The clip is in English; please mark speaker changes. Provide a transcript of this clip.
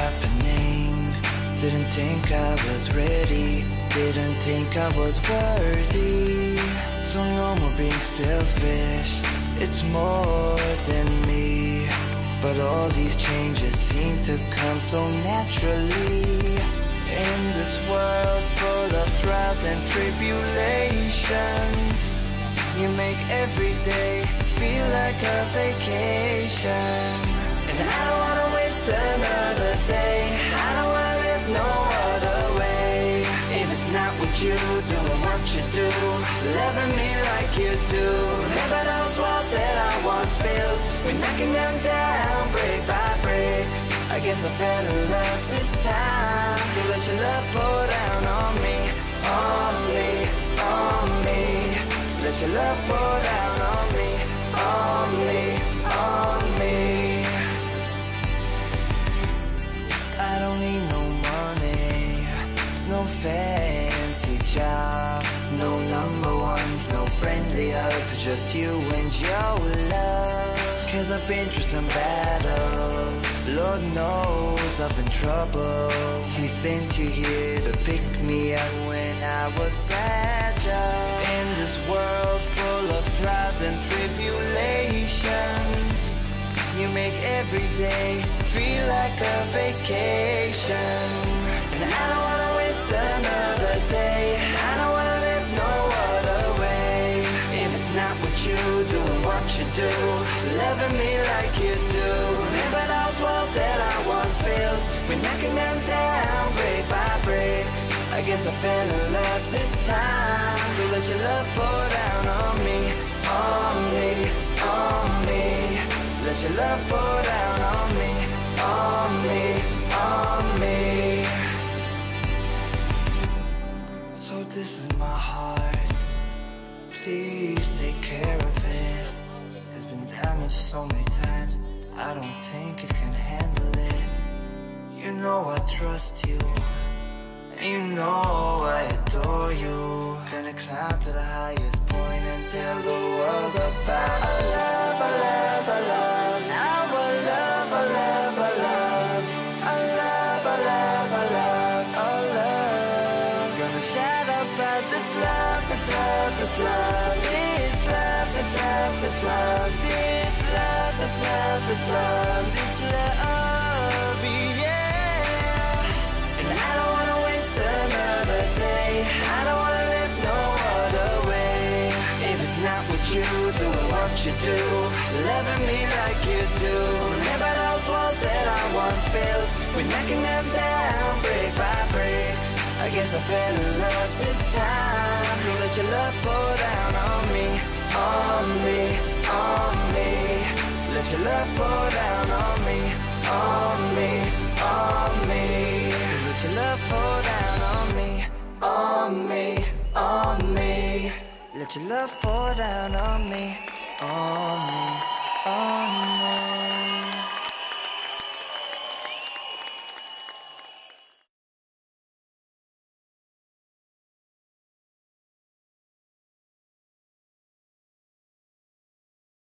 Speaker 1: happening. Didn't think I was ready, didn't think I was worthy. So no more being selfish, it's more than me. But all these changes seem to come so naturally. In this world full of trials and tribulations, you make every day feel like a vacation. And I don't wanna waste another day, I don't wanna live no other way. If it's not what you doing what you do, loving me like you do. Remember those walls that I once built, we're knocking them down brick by brick. I guess I fell in love this time, so let your love pour down on me, on me, on me. Let your love pour down on me, on me, on me. I don't need no money, no fancy job, no number ones, no friendly hugs, just you and your love. Cause I've been through some battles, Lord knows I've been trouble. He sent you here to pick me up when I was fragile. In this world full of trials and tribulations, you make every day feel like a vacation. And I don't wanna waste another day, I don't wanna live no other way. If it's not what you do and what you do, loving me like you do. Remember those walls that I once built, we're knocking them down brick by brick. I guess I fell in love this time, so let your love pour down on me, on me, on me. Let your love pour down on me, on me, on me. So this is my heart, please take care of it. It's been damaged so many times, I don't think it can handle it. You know I trust you, and you know I adore you. Gonna climb to the highest point and tell the world about our love, our love, our love. Our love, our love, our love. Our love, our love, our love, our love. Gonna shout about this love, this love, this love. This love, this love, this love. This love, this love, this love. This love, yeah. And I don't wanna waste another day, I don't wanna live no other way. If it's not what you do and what you do, loving me like you do. Remember those walls that I once built, we're knocking them down brick by brick. I guess I fell in love this time, so let your love pour down on me, on me, on me. Let your love pour down on me, on me, on me. So let your love pour down on me, on me, on me. Let your love pour down on me, on me, on me.